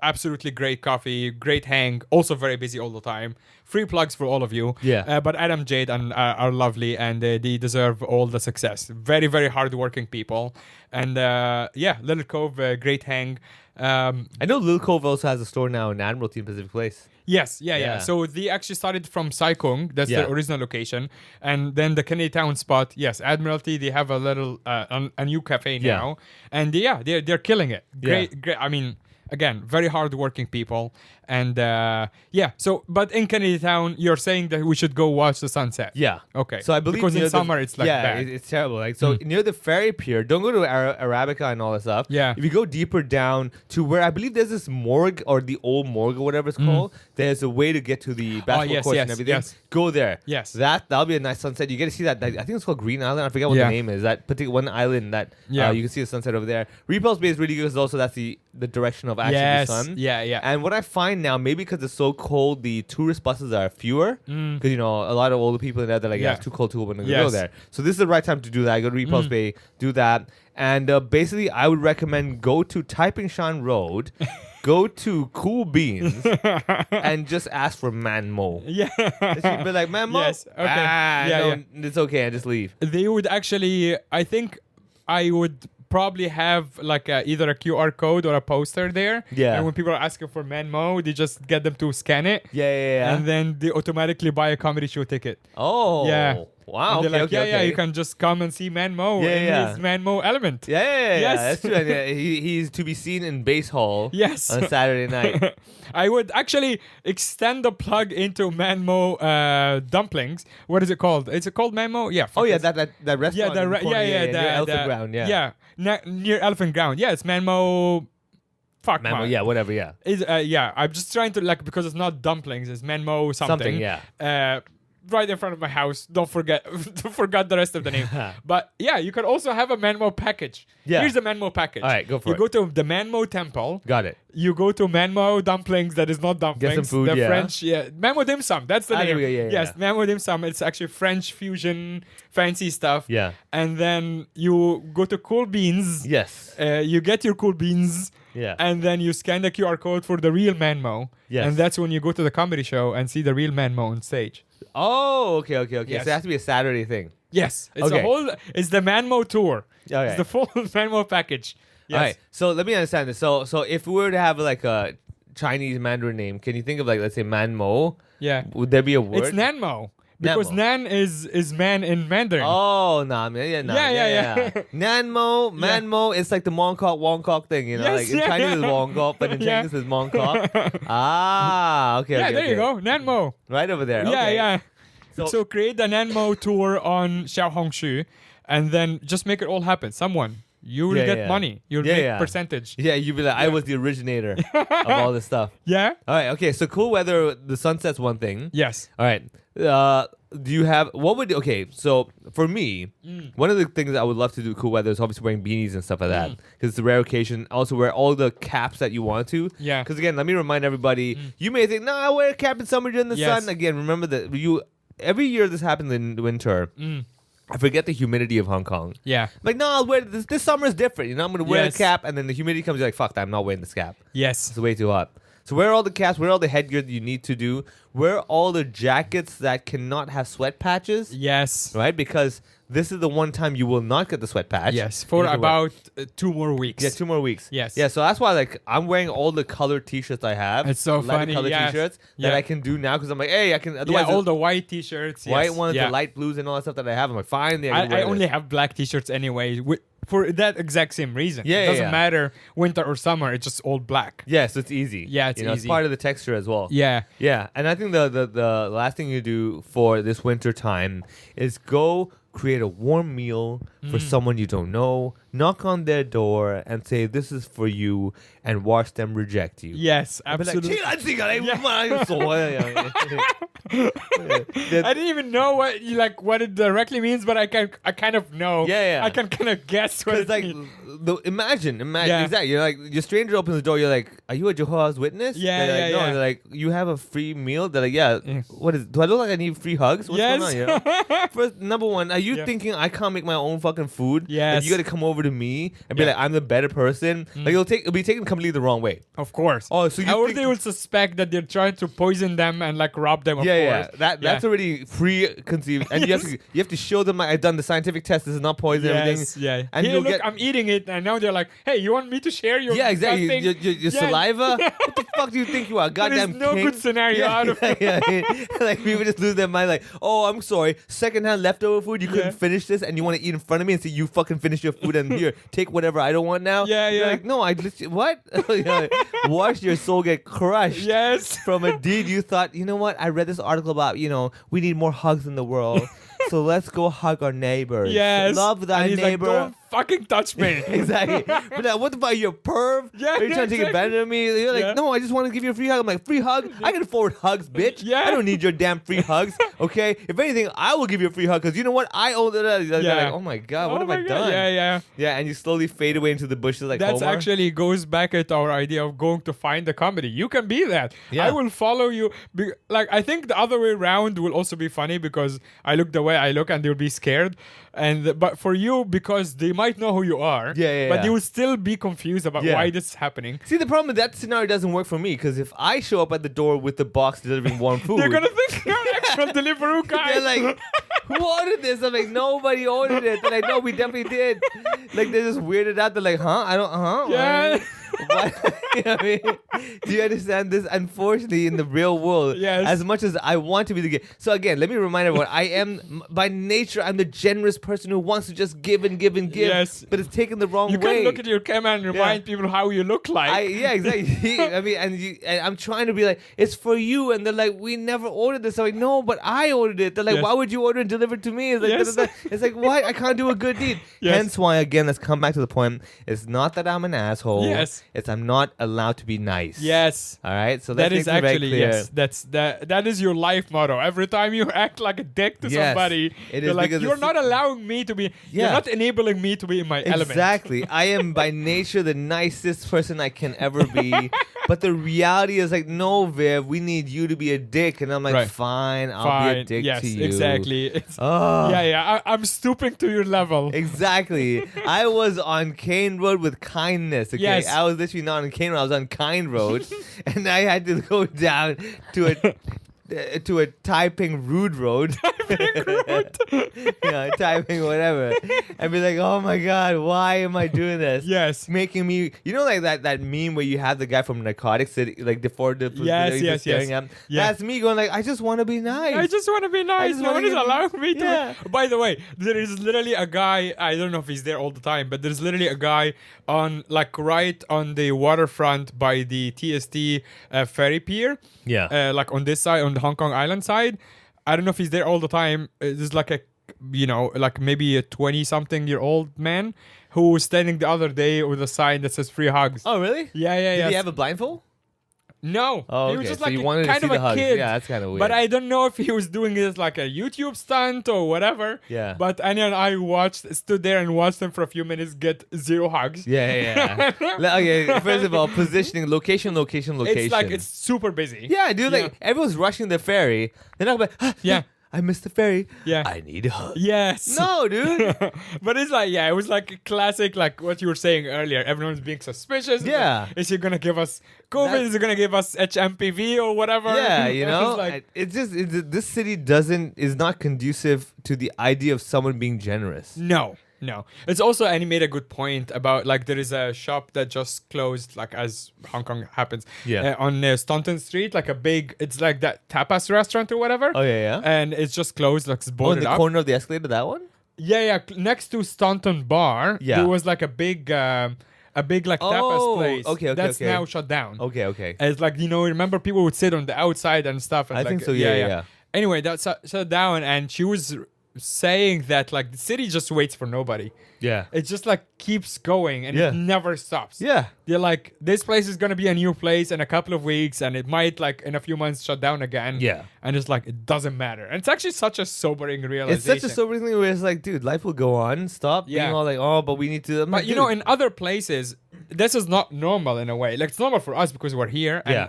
absolutely great coffee, great hang, also very busy all the time. Free plugs for all of you. Yeah. But Adam, Jade are lovely, and they deserve all the success. Very, very hardworking people. And Little Cove, great hang. I know Little Cove also has a store now in Admiralty in Pacific Place. Yes, yeah. So they actually started from Sai Kung. That's their original location. And then the Kennedy Town spot, yes, Admiralty, they have a little, a new cafe now. And they're killing it. Great. I mean, again, very hardworking people. And but in Kennedy Town, you're saying that we should go watch the sunset. Yeah. Okay. So I believe because in summer it's like bad. It's terrible. Like so near the ferry pier, don't go to Arabica and all that stuff. Yeah. If you go deeper down to where I believe there's this morgue or the old morgue or whatever it's called, there's a way to get to the basketball courts and everything. Yes. Go there. Yes. That'll be a nice sunset. You get to see that. I think it's called Green Island. I forget what the name is. That particular one island that you can see the sunset over there. Repulse Bay is really good because also that's the direction of actually the sun. Yeah. And what I find now, maybe because it's so cold, the tourist buses are fewer. Because, a lot of older people in there, they're like, it's too cold to go there. So this is the right time to do that. Go to Repulse Bay, do that. And basically, I would recommend go to Tai Ping Shan Road, go to Cool Beans, and just ask for Man Mo. Yeah. She'd be like, Man Mo? Yes, okay. It's okay, and just leave. They would actually, I think I would probably have like either a QR code or a poster there. Yeah. And when people are asking for Manmo, they just get them to scan it. Yeah. And then they automatically buy a comedy show ticket. Oh. Yeah. Wow. And they're Okay, like, you can just come and see Manmo in his Manmo element. Yeah. Yes. That's true. And, he's to be seen in Base Hall. Yes. On Saturday night. I would actually extend the plug into Manmo dumplings. What is it called? Is it called Manmo? Yeah. That restaurant. Yeah, near Elephant Ground. Yeah. Near Elephant Ground. Yeah, it's Manmo. Manmo, yeah, whatever, yeah. I'm just trying to because it's not dumplings, it's Manmo something. Yeah. Right in front of my house. Don't forget the rest of the name. But yeah, you can also have a Manmo package. Yeah. Here's the Manmo package. All right, go for it. You go to the Manmo temple. Got it. You go to Manmo dumplings. That is not dumplings. Get some food. The French, Manmo dim sum. That's the name. Yes, Manmo dim sum. It's actually French fusion, fancy stuff. Yeah. And then you go to Cool Beans. Yes. You get your Cool Beans. Yeah. And then you scan the QR code for the real Manmo. Yes. And that's when you go to the comedy show and see the real Manmo on stage. Oh, okay. Yes. So it has to be a Saturday thing. Yes. It's it's the Manmo tour. Okay. It's the full Manmo package. Yes. All right. So let me understand this. So if we were to have like a Chinese Mandarin name, can you think of let's say Manmo? Yeah. Would there be a word? It's Nanmo. Because Nan is man in Mandarin. Oh, man. Yeah. Manmo, it's like the Mongkok thing, Yes, in Chinese it's Mongkok, but in Chinese it's Mongkok. Okay. Yeah, there you go. Nanmo. Right over there. Yeah. Okay. So create the Nanmo tour on Xiaohongshu and then just make it all happen. You will get money. You'll make percentage. Yeah, you'll be like, I was the originator of all this stuff. Yeah? All right, okay. So cool weather, the sunset's one thing. Yes. All right. Do you have, so for me, one of the things that I would love to do cool weather is obviously wearing beanies and stuff like that. Because it's a rare occasion. Also wear all the caps that you want to. Yeah. Because again, let me remind everybody, you may think, I wear a cap in summer during the sun. Again, remember that every year this happens in winter. I forget the humidity of Hong Kong. Yeah. Like, no, I'll wear this summer is different. I'm going to wear a cap, and then the humidity comes, you're like, fuck that, I'm not wearing this cap. Yes. It's way too hot. So wear all the caps, wear all the headgear that you need to do. Wear all the jackets that cannot have sweat patches. Yes. Right? Because this is the one time you will not get the sweat patch. Yes, for about 2 more weeks. Yeah, 2 more weeks. Yes. Yeah, so that's why I'm wearing all the colored t-shirts I have. It's so funny. Colored t-shirts that I can do now because I'm like, hey, I can. Otherwise, all the white t-shirts. White ones, the light blues, and all that stuff that I have. I'm like, fine. I only have black t-shirts anyway. For that exact same reason. Yeah, it doesn't matter winter or summer. It's just all black. Yeah, so it's easy. Yeah, it's easy. It's part of the texture as well. Yeah. Yeah, and I think the last thing you do for this winter time is go create a warm meal for someone you don't know, knock on their door and say, this is for you, and watch them reject you. Yes, absolutely. I didn't even know what it directly means, but I kind of know. Yeah. I can kind of guess what it means. Imagine, exactly. You're like, your stranger opens the door. You're like, "Are you a Jehovah's Witness?" Yeah, They're like, no. They're like, "You have a free meal." They're like, "Yeah." What is? Do I look like I need free hugs? What's going on? First, number one, are you thinking I can't make my own fucking food? Yes. Like, you got to come over to me and be like, I'm the better person. Like it'll be taken completely the wrong way. Of course. Oh, so or they will suspect that they're trying to poison them and like rob them. Of course. That's already preconceived, and you have to show them like I've done the scientific test. This is not poison. Everything. Yeah. And Here, look, I'm eating it, and now they're like, "Hey, you want me to share your exactly your saliva? Yeah. What the fuck do you think you are, goddamn king? There's no good scenario out of it. Like people just lose their mind. Like, oh, I'm sorry, secondhand leftover food. You couldn't finish this, and you want to eat in front of me and say you fucking finish your food and here take whatever I don't want now. You're like, no, I literally, what? Watch your soul get crushed. Yes. From a deed you thought, you know what? I read this article about, we need more hugs in the world. So let's go hug our neighbors. Yes. Love thy and he's neighbor. Like, don't fucking touch me. Exactly. But now, what about your perv? Yeah, Are you trying to take advantage of me? You're like, no, I just want to give you a free hug. I'm like, free hug? I can afford hugs, bitch. Yeah. I don't need your damn free hugs. Okay? If anything, I will give you a free hug because you know what? I own it. Like, oh my God, what have I done? Yeah. Yeah, and you slowly fade away into the bushes like That's Homer. actually goes back at our idea of going to find the comedy. You can be that. Yeah. I will follow you. Like, I think the other way around will also be funny because I look the way I look and they'll be scared. But for you, because they might know who you are, but they will still be confused about why this is happening. See, the problem with that scenario doesn't work for me because if I show up at the door with the box delivering warm food, they're gonna think you're an actual Deliveroo guy. They're like, who ordered this? I'm like, nobody ordered it. They're like, no, we definitely did. Like, they're just weirded out. They're like, huh? I don't, Yeah. What? You know what I mean? Do you understand this? Unfortunately, in the real world, as much as I want to be the giver. So again, let me remind everyone, I am, by nature, I'm the generous person who wants to just give and give and give. Yes. But it's taken the wrong way. You can look at your camera and remind people how you look like. Exactly. I mean, and I'm trying to be like, it's for you. And they're like, we never ordered this. I'm like, no, but I ordered it. They're like, why would you order and deliver it to me? It's like, it's like, what? I can't do a good deed. Hence why, again, let's come back to the point. It's not that I'm an asshole. It's I'm not allowed to be nice. Yes. All right. So that is actually that is your life motto. Every time you act like a dick to somebody, you're like, you're not allowing me to be. You're not enabling me to be in my element. Exactly. I am by nature the nicest person I can ever be. But the reality is like, no, Viv, we need you to be a dick. And I'm like, fine, I'll be a dick to you. Exactly. I'm stooping to your level. Exactly. I was on Kane Road with kindness. Okay. I was literally not on Kane Road. I was on Kine Road. And I had to go down to a Tai Ping Rude Road. Tai Ping whatever. And be like, oh my God, why am I doing this? Yes. Making me, like that meme where you have the guy from Narcotics sitting, like before the staring at. That's me going like, I just want to be nice. I just want to be nice. No one is allowing me to. By the way, there is literally a guy, I don't know if he's there all the time, but there's literally a guy on like right on the waterfront by the TST ferry pier. Yeah. Like on this side, on the Hong Kong Island side. I don't know if he's there all the time. There's like a, like maybe a 20-something-year-old man who was standing the other day with a sign that says free hugs. Oh, really? Yeah. Did he have a blindfold? No. Oh, okay. He was just so like you wanted kind to of see a the hugs. kid. Yeah, that's kind of weird. But I don't know if he was doing it as like a YouTube stunt or whatever. Yeah. But Anya and I stood there and watched him for a few minutes get 0 hugs. Yeah. Okay, first of all, positioning, location. It's like, it's super busy. Yeah, dude, like everyone's rushing the ferry. They're not like, I missed the ferry. Yeah. I need a hug. Yes. No, dude. But it's like, it was like a classic, like what you were saying earlier. Everyone's being suspicious. Yeah. Is he going to give us COVID? Is he going to give us HMPV or whatever? Yeah, this city is not conducive to the idea of someone being generous. No. It's also, and he made a good point about like there is a shop that just closed, like as Hong Kong happens, on Staunton Street, like it's like that tapas restaurant or whatever. Oh yeah. And it's just closed, like it's boarded up. On the corner of the escalator, that one? Yeah. Next to Staunton Bar, there was like a big like tapas place. Okay. That's now shut down. Okay. It's like, remember people would sit on the outside and stuff. And I think so. Yeah. Anyway, that's shut down, and she was saying that like the city just waits for nobody. Yeah. It just like keeps going and it never stops. Yeah. They're like, this place is gonna be a new place in a couple of weeks and it might like in a few months shut down again. Yeah. And it's like, it doesn't matter. And it's actually such a sobering realization. It's such a sobering thing where it's like, dude, life will go on. Stop being all like, oh, but we need to. But in other places, this is not normal in a way. Like it's normal for us because we're here and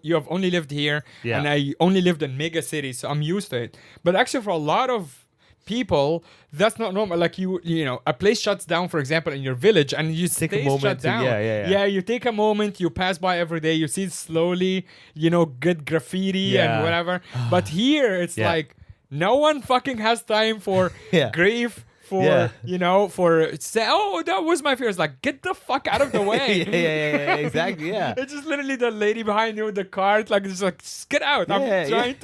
you have only lived here and I only lived in mega cities, so I'm used to it. But actually for a lot of people, that's not normal. Like you know, a place shuts down, for example, in your village, and you take stay a moment shut down. yeah. You take a moment. You pass by every day. You see slowly, good graffiti and whatever. But here, it's like no one fucking has time for grief. For say, oh, that was my fear. It's like, get the fuck out of the way. Exactly. Yeah. It's just literally the lady behind you with the cart. Like, it's like, just get out. I'm trying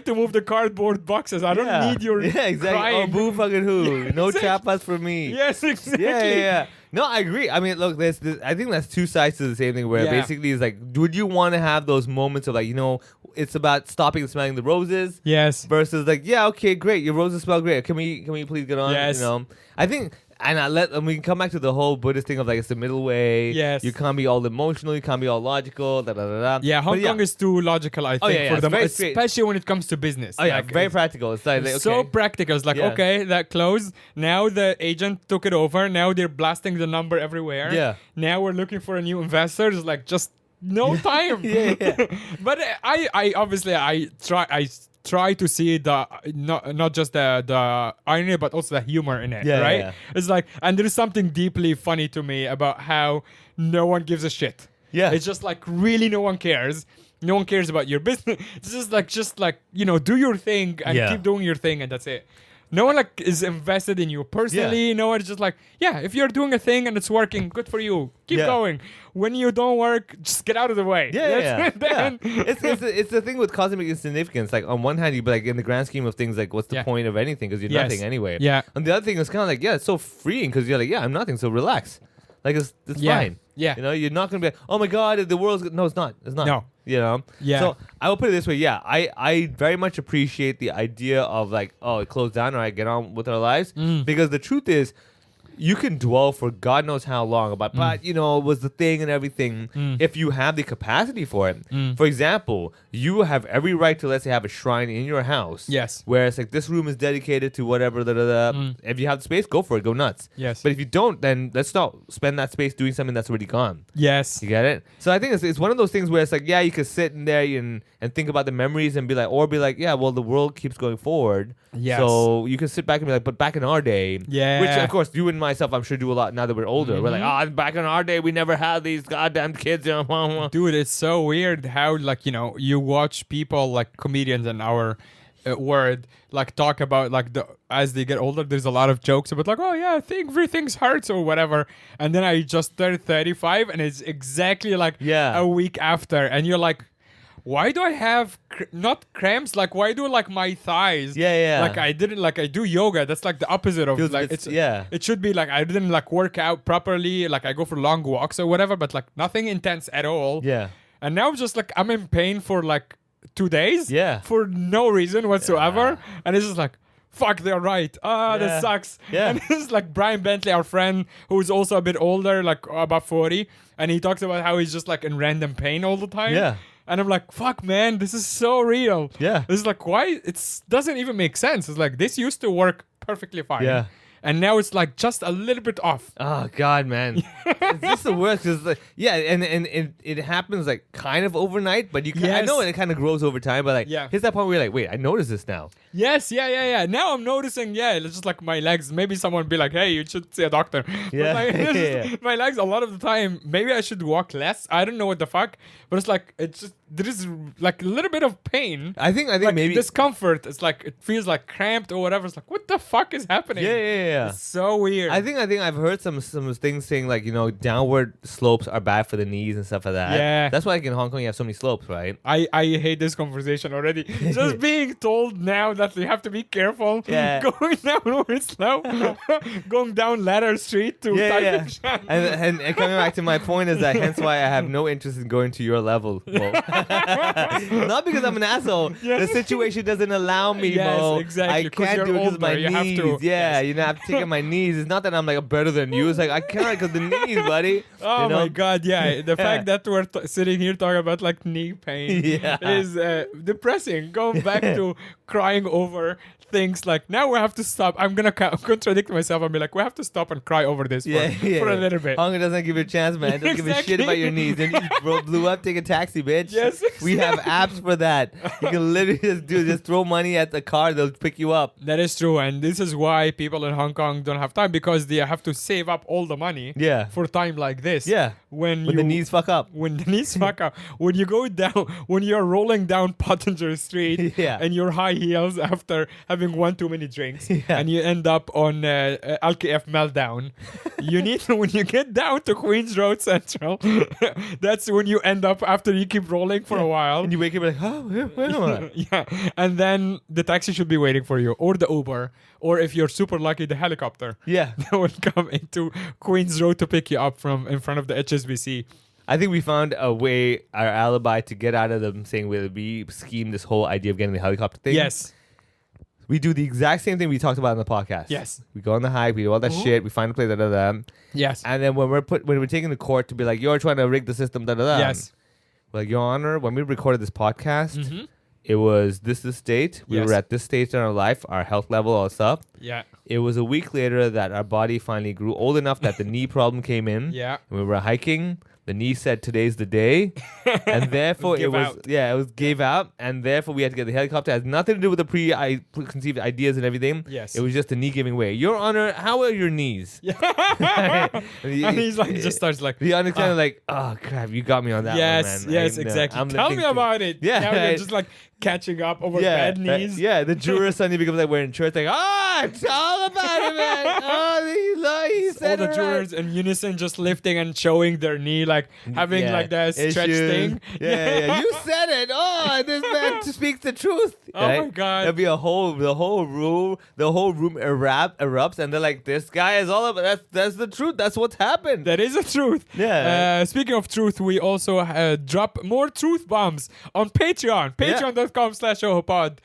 to move the cardboard boxes. I don't need your exactly. crying. Oh, boo fucking who? No chapas for me. Yes, exactly. Yeah. No, I agree. I mean, look, I think that's two sides to the same thing. Where basically it's like, would you want to have those moments of like, it's about stopping and smelling the roses. Yes. Versus like, yeah, okay, great, your roses smell great. Can we please get on? Yes. I think. And we can come back to the whole Buddhist thing of like it's the middle way. Yes. You can't be all emotional. You can't be all logical. Yeah, Hong Kong is too logical, I think, for them, especially when it comes to business. Oh, yeah, very practical. It's like, so practical. It's like, okay, that closed. Now the agent took it over. Now they're blasting the number everywhere. Yeah. Now we're looking for a new investor. It's like, just no time. But I obviously, I try to see the not just the irony but also the humor in it, right? Yeah. It's like, and there is something deeply funny to me about how no one gives a shit. Yeah, it's just like really no one cares. No one cares about your business. It's just like do your thing and keep doing your thing, and that's it. No one like is invested in you personally. No one's just like, if you're doing a thing and it's working, good for you. Keep going. When you don't work, just get out of the way. It's the thing with cosmic insignificance. Like on one hand, you'd be like, in the grand scheme of things, like what's the point of anything? Because you're nothing anyway. Yeah. And the other thing is kind of like, it's so freeing because you're like, I'm nothing, so relax. Like it's fine. Yeah. You're not gonna be like, oh my god, the world's no, it's not. It's not. No. Yeah. So I will put it this way. Yeah, I very much appreciate the idea of like, oh, it closed down, all right, get on with our lives. Because the truth is, you can dwell for God knows how long about, but it was the thing and everything. If you have the capacity for it. For example, you have every right to, let's say, have a shrine in your house. Yes. Where it's like, this room is dedicated to whatever. If you have the space, go for it, go nuts. Yes. But if you don't, then let's not spend that space doing something that's already gone. Yes. You get it? So I think it's one of those things where it's like, you could sit in there and think about the memories and be like, well, the world keeps going forward. Yes. So you can sit back and be like, but back in our day, which of course you and myself, I'm sure, do a lot now that we're older. We're like, back in our day, we never had these goddamn kids. Dude, it's so weird how, like, you watch people like comedians in our word, like, talk about, like, as they get older, there's a lot of jokes about, like, I think everything's hurts or whatever. And then I just turned 35 and it's exactly like a week after. And you're like, why do I have not cramps? Like, why do like my thighs? Like I do yoga. That's like the opposite of like it should be like I didn't like work out properly. Like I go for long walks or whatever, but like nothing intense at all. Yeah. And now just like I'm in pain for like 2 days. Yeah. For no reason whatsoever. Yeah. And it's just like, fuck, they're right. That sucks. Yeah. And this is like Brian Bentley, our friend, who's also a bit older, like about 40, and he talks about how he's just like in random pain all the time. Yeah. And I'm like, fuck, man, this is so real. Yeah. This is like, why? It doesn't even make sense. It's like, this used to work perfectly fine. Yeah. And now it's like just a little bit off. Oh God, man, it's just the worst. Cause like, and it happens like kind of overnight, but I know it kind of grows over time. But like, here's that point where you're like, wait, I noticed this now. Yes, yeah. Now I'm noticing, it's just like my legs. Maybe someone would be like, hey, you should see a doctor. Yeah. My legs a lot of the time. Maybe I should walk less. I don't know what the fuck, but it's like there is like a little bit of pain. I think like maybe discomfort. It's like it feels like cramped or whatever. It's like, what the fuck is happening? Yeah. It's so weird. I think I've heard some things saying like, downward slopes are bad for the knees and stuff like that. Yeah. That's why like in Hong Kong you have so many slopes, right? I hate this conversation already. Just being told now that you have to be careful. Yeah. Going down over slow. Going down Ladder Street to Tai Ping Shan. And coming back to my point is that hence why I have no interest in going to your level, Mo. Not because I'm an asshole. Yes. The situation doesn't allow me, Mo. Exactly. I can't do it because of my knees. I have to take my knees. It's not that I'm like better than you. It's like I can't because the knees, buddy. Oh my God, the fact that we're sitting here talking about like knee pain is depressing. Going back to crying over thinks like, now we have to stop. I'm gonna contradict myself and be like, we have to stop and cry over this for a little bit. Hunger doesn't give you a chance, man. Doesn't give a shit about your knees. And you blew up, take a taxi, bitch. Yes, exactly. We have apps for that. You can literally just throw money at the car, they'll pick you up. That is true, and this is why people in Hong Kong don't have time, because they have to save up all the money for time like this. Yeah. When the knees fuck up. When the knees fuck up. When you go down, when you're rolling down Pottinger Street and your high heels after having one too many drinks, and you end up on LKF meltdown. You need to, when you get down to Queens Road Central, that's when you end up after you keep rolling for a while. And you wake up like, oh, where am I? Yeah. And then the taxi should be waiting for you, or the Uber, or if you're super lucky, the helicopter. Yeah. That will come into Queens Road to pick you up from in front of the HSBC. I think we found a way, our alibi, to get out of them saying we schemed this whole idea of getting the helicopter thing. Yes. We do the exact same thing we talked about in the podcast. Yes. We go on the hike, we do all that shit, we find a place, Yes. And then when we're taking the court to be like, you're trying to rig the system, Yes. We're like, Your Honor, when we recorded this podcast, it was this date. We were at this stage in our life, our health level, all stuff. Yeah. It was a week later that our body finally grew old enough that the knee problem came in. Yeah. And we were hiking. The knee said today's the day, and therefore gave out, and therefore we had to get the helicopter. It has nothing to do with the preconceived ideas and everything. Yes, it was just the knee giving way. Your Honor, how are your knees? Yeah. And he's like, just starts like, the Honor kind of like, oh crap, you got me on that one, man. Yes, exactly. Tell me about it. Yeah, now you're just like catching up over bad knees. The juror suddenly becomes like we're in church, like, it's all about it, man. Oh, he said all the jurors in unison just lifting and showing their knee, like having like that stretch thing. Yeah. You said it. Oh, this man speaks the truth. Oh my God. There'll be the whole room erupts, and they're like, this guy is all about. That's the truth. That's what's happened. That is the truth. Yeah. Speaking of truth, we also drop more truth bombs on Patreon. Patreon.com/ohopod.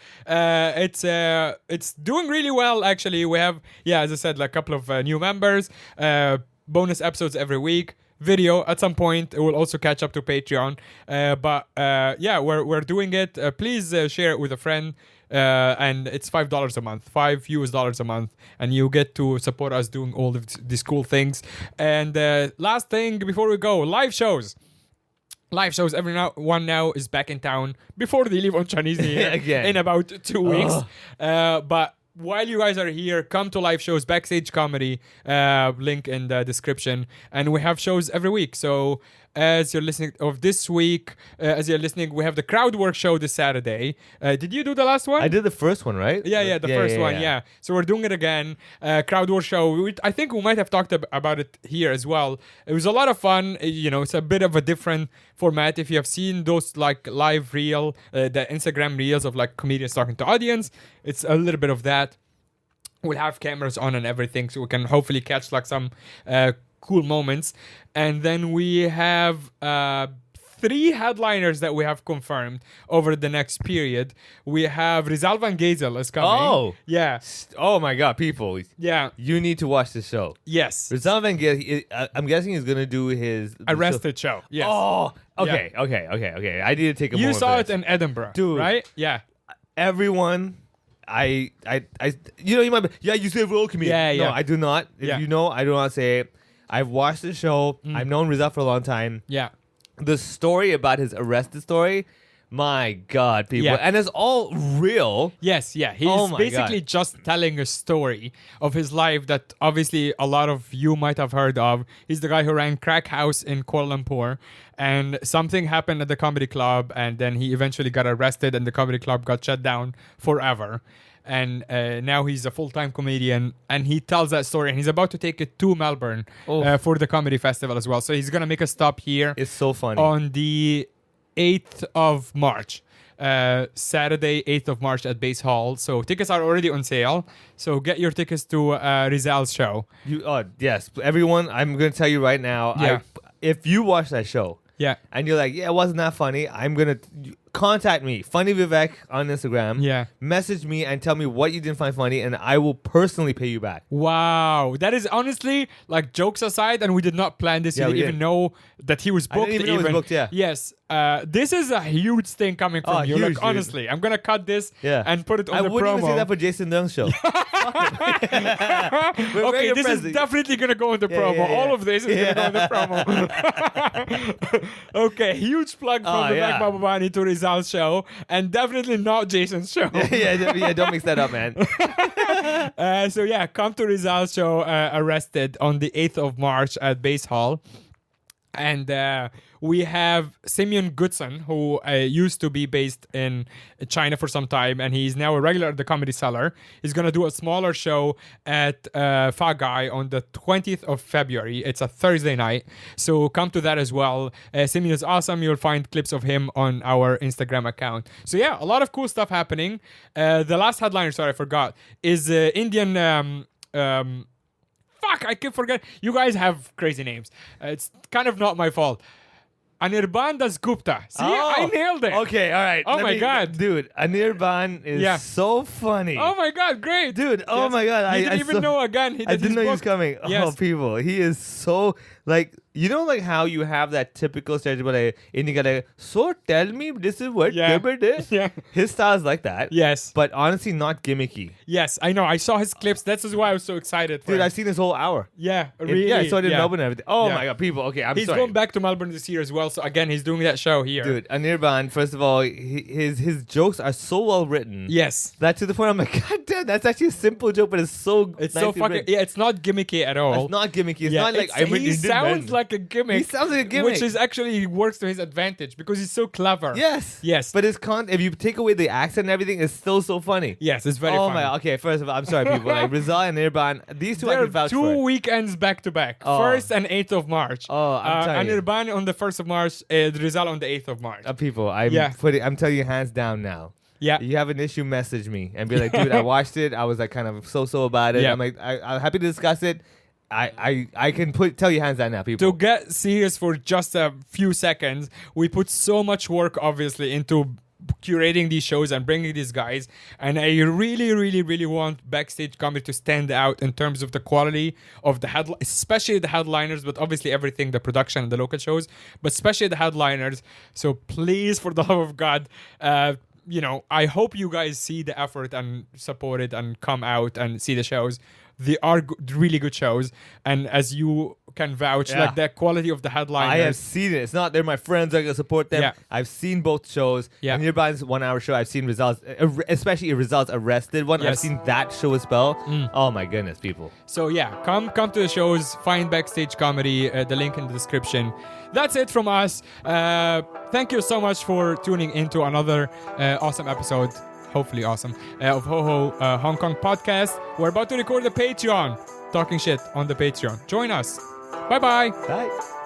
It's doing really well, actually. We have, as I said, like a couple of new members. Bonus episodes every week. Video at some point. It will also catch up to Patreon. But we're doing it. Please share it with a friend. And it's $5 a month, $5 a month, and you get to support us doing all of these cool things. And last thing before we go, live shows. Live shows. Everyone now is back in town before they leave on Chinese New Year again in about 2 weeks. But while you guys are here, come to live shows, Backstage Comedy, link in the description. And we have shows every week. So as you're listening of this week, we have the crowd work show this Saturday. Did you do the last one? I did the first one, right? The first one. So we're doing it again. Crowd work show. I think we might have talked about it here as well. It was a lot of fun. It's a bit of a different format. If you have seen those like live reel, the Instagram reels of like comedians talking to audience, it's a little bit of that. We'll have cameras on and everything, so we can hopefully catch like some cool moments. And then we have 3 headliners that we have confirmed over the next period. We have Rizal Van Gazel is coming. Oh. Yeah. Oh my God, people. Yeah. You need to watch this show. Yes. Rizal Van Gazel, I'm guessing he's going to do his... Arrested show. Yes. Oh, okay. Yeah. Okay. I need to take a moment. You saw it in Edinburgh, dude, right? Yeah. Everyone... you might be, you say role comedian. No, I do not. If you know, I do not say it. I've watched the show. I've known Rizal for a long time. Yeah. The story about his arrested story, my God, people. Yeah. And it's all real. Yes, yeah. He's basically just telling a story of his life that obviously a lot of you might have heard of. He's the guy who ran Crack House in Kuala Lumpur. And something happened at the comedy club, and then he eventually got arrested, and the comedy club got shut down forever. And now he's a full-time comedian, and he tells that story, and he's about to take it to Melbourne for the comedy festival as well. So he's going to make a stop here. It's so funny. On the 8th of March. Saturday, 8th of March at Base Hall. So tickets are already on sale. So get your tickets to Rizal's show. Yes. Everyone, I'm going to tell you right now, if you watch that show, and you're like, it wasn't that funny, I'm going to... contact me, Funny Vivek on Instagram. Yeah. Message me and tell me what you didn't find funny, and I will personally pay you back. Wow. That is honestly, like, jokes aside, and we did not plan this. Yeah, we didn't even know that he was booked. I didn't even know he was booked, yeah. Yes. This is a huge thing coming from you. Huge, like, dude. honestly, I'm going to cut this and put it on the promo. I wouldn't even say that for Jason Leung's show. Okay, this is definitely going to go in the promo. Yeah. All of this is going to go in the promo. Okay, huge plug from the Vivek Bababani to Rizal's show, and definitely not Jason's show. yeah, don't mix that up, man. So yeah, come to Rizal's show, Arrested, on the 8th of March at Base Hall. And we have Simeon Goodson, who used to be based in China for some time, and he's now a regular at the Comedy Cellar. He's going to do a smaller show at Fa Guy on the 20th of February. It's a Thursday night, so come to that as well. Simeon is awesome. You'll find clips of him on our Instagram account. So yeah, a lot of cool stuff happening. The last headliner, sorry, I forgot, is Indian... Fuck, I keep forgetting. You guys have crazy names. It's kind of not my fault. Anirban Das Gupta. See, I nailed it. Okay, all right. Oh my God. Dude, Anirban is so funny. Oh my God, great. Dude, oh my God. I didn't even know again. I didn't know he was coming. Yes. Oh, people. He is so, like, you know, like how you have that typical stereotype, like, Indian guy, like, so tell me this is what Gilbert is? Yeah. His style is like that. Yes. But honestly, not gimmicky. Yes, I know. I saw his clips. That's why I was so excited for Dude, him. I've seen this whole hour. Yeah, really. Yeah, I saw it in Melbourne and everything. Oh my God, people. Okay, he's sorry. going back to Melbourne this year as well. So again, he's doing that show here. Dude, Anirban, first of all, his jokes are so well written. Yes. That to the point I'm like, God damn, that's actually a simple joke, but it's so so fucking written. yeah. It's not gimmicky at all. It's not gimmicky. It's not like he sounds like a gimmick. He sounds like a gimmick, which is actually works to his advantage because he's so clever. Yes. But if you take away the accent and everything, it's still so funny. Yes, it's very funny. Oh my. Okay, first of all, I'm sorry, people. Like Rizal and Anirban, these two I There can vouch are for. 2 weekends back to back. 1st and 8th of March. Oh, I'm telling you. Anirban on the 1st of March, Rizal on the 8th of March. People, I'm telling you hands down now. Yeah. You have an issue, message me and be like, dude, I watched it. I was like kind of so about it. Yeah. I'm like, I'm happy to discuss it. I can tell you hands down now, people. To get serious for just a few seconds, we put so much work, obviously, into curating these shows and bringing these guys, and I really want Backstage Comedy to stand out in terms of the quality of the especially the headliners, but obviously everything, the production and the local shows, but especially the headliners. So please, for the love of God, I hope you guys see the effort and support it and come out and see the shows. They are really good shows, and as you can vouch, like the quality of the headliners. I have seen it. It's not they're my friends. I can support them. Yeah. I've seen both shows. Yeah. Nearby's 1 hour show. I've seen Results, especially Results Arrested one. Yes. I've seen that show as well. Oh my goodness, people. So yeah, come to the shows. Find Backstage Comedy. The link in the description. That's it from us. Thank you so much for tuning into another awesome episode. Hopefully awesome, of Ho Ho Hong Kong podcast. We're about to record the Patreon, talking shit on the Patreon. Join us. Bye-bye. Bye.